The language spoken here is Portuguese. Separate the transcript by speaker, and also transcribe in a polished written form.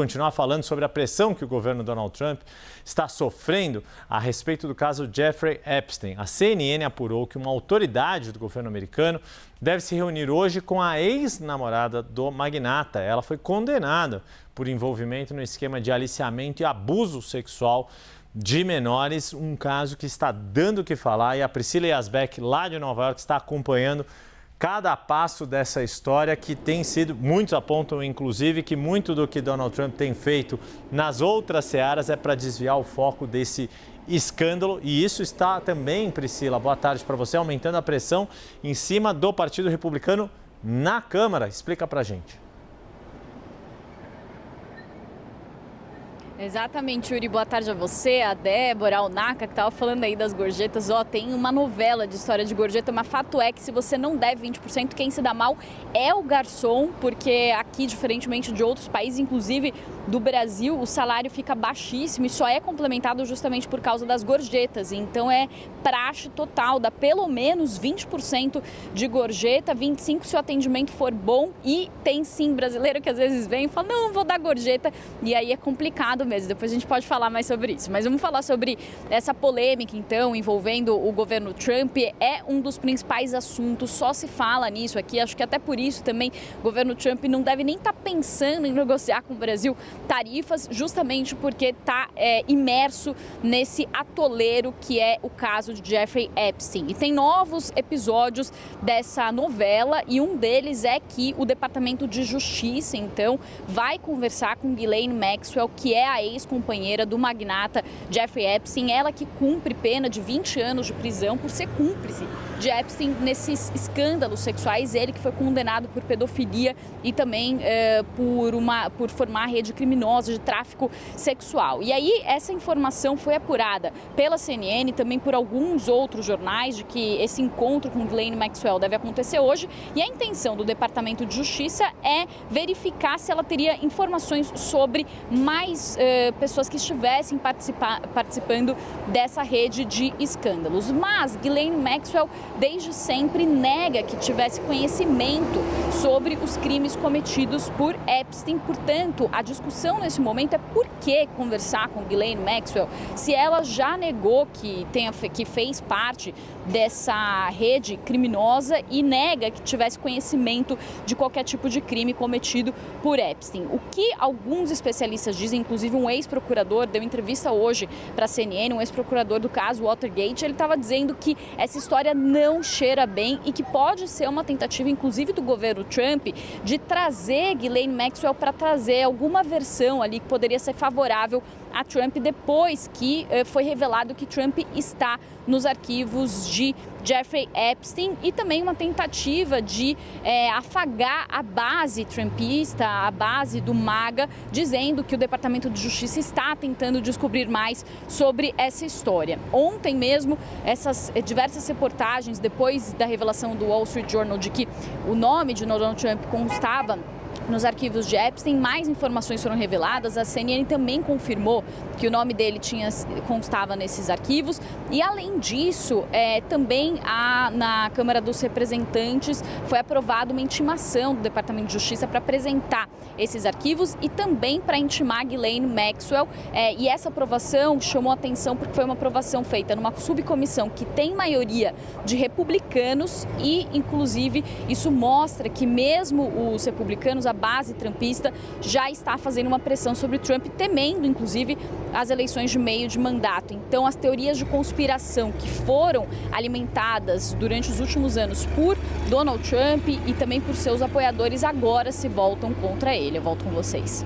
Speaker 1: Continuar falando sobre a pressão que o governo Donald Trump está sofrendo a respeito do caso Jeffrey Epstein. A CNN apurou que uma autoridade do governo americano deve se reunir hoje com a ex-namorada do magnata. Ela foi condenada por envolvimento no esquema de aliciamento e abuso sexual de menores, um caso que está dando o que falar, e a Priscila Yazbek, lá de Nova York, está acompanhando cada passo dessa história, que tem sido, muitos apontam inclusive que muito do que Donald Trump tem feito nas outras searas é para desviar o foco desse escândalo. E isso está também, Priscila, boa tarde para você, aumentando a pressão em cima do Partido Republicano na Câmara. Explica para a gente.
Speaker 2: Exatamente, Yuri. Boa tarde a você, a Débora, a Naka, que estava falando aí das gorjetas. Tem uma novela de história de gorjeta, mas fato é que se você não deve 20%, quem se dá mal é o garçom, porque aqui, diferentemente de outros países, inclusive do Brasil, o salário fica baixíssimo e só é complementado justamente por causa das gorjetas. Então é praxe total, dá pelo menos 20% de gorjeta, 25% se o atendimento for bom, e tem sim brasileiro que às vezes vem e fala, não, vou dar gorjeta, e aí é complicado mesmo. Depois a gente pode falar mais sobre isso. Mas vamos falar sobre essa polêmica, então, envolvendo o governo Trump. É um dos principais assuntos, só se fala nisso aqui. Acho que até por isso também o governo Trump não deve nem estar pensando em negociar com o Brasil tarifas, justamente porque está imerso nesse atoleiro que é o caso de Jeffrey Epstein. E tem novos episódios dessa novela, e um deles é que o Departamento de Justiça, então, vai conversar com Ghislaine Maxwell, que é a ex-companheira do magnata Jeffrey Epstein, ela que cumpre pena de 20 anos de prisão por ser cúmplice de Epstein nesses escândalos sexuais. Ele que foi condenado por pedofilia e também por formar rede criminosa de tráfico sexual. E aí essa informação foi apurada pela CNN e também por alguns outros jornais, de que esse encontro com Ghislaine Maxwell deve acontecer hoje, e a intenção do Departamento de Justiça é verificar se ela teria informações sobre mais pessoas que estivessem participando dessa rede de escândalos. Mas Ghislaine Maxwell desde sempre nega que tivesse conhecimento sobre os crimes cometidos por Epstein. Portanto, a discussão nesse momento é por que conversar com Ghislaine Maxwell, se ela já negou que fez parte dessa rede criminosa e nega que tivesse conhecimento de qualquer tipo de crime cometido por Epstein. O que alguns especialistas dizem, inclusive um ex-procurador deu entrevista hoje para a CNN, um ex-procurador do caso Watergate, ele estava dizendo que essa história não cheira bem e que pode ser uma tentativa, inclusive do governo Trump, de trazer Ghislaine Maxwell para trazer alguma versão ali que poderia ser favorável a Trump, depois que foi revelado que Trump está nos arquivos de Jeffrey Epstein, e também uma tentativa de afagar a base trumpista, a base do MAGA, dizendo que o Departamento de Justiça está tentando descobrir mais sobre essa história. Ontem mesmo, essas diversas reportagens, depois da revelação do Wall Street Journal de que o nome de Donald Trump constava nos arquivos de Epstein, mais informações foram reveladas. A CNN também confirmou que o nome dele constava nesses arquivos. E, além disso, também na Câmara dos Representantes foi aprovada uma intimação do Departamento de Justiça para apresentar esses arquivos e também para intimar Ghislaine Maxwell. E essa aprovação chamou atenção porque foi uma aprovação feita numa subcomissão que tem maioria de republicanos e, inclusive, isso mostra que mesmo os republicanos, a base trumpista, já está fazendo uma pressão sobre Trump, temendo, inclusive, as eleições de meio de mandato. Então, as teorias de conspiração que foram alimentadas durante os últimos anos por Donald Trump e também por seus apoiadores agora se voltam contra ele. Eu volto com vocês.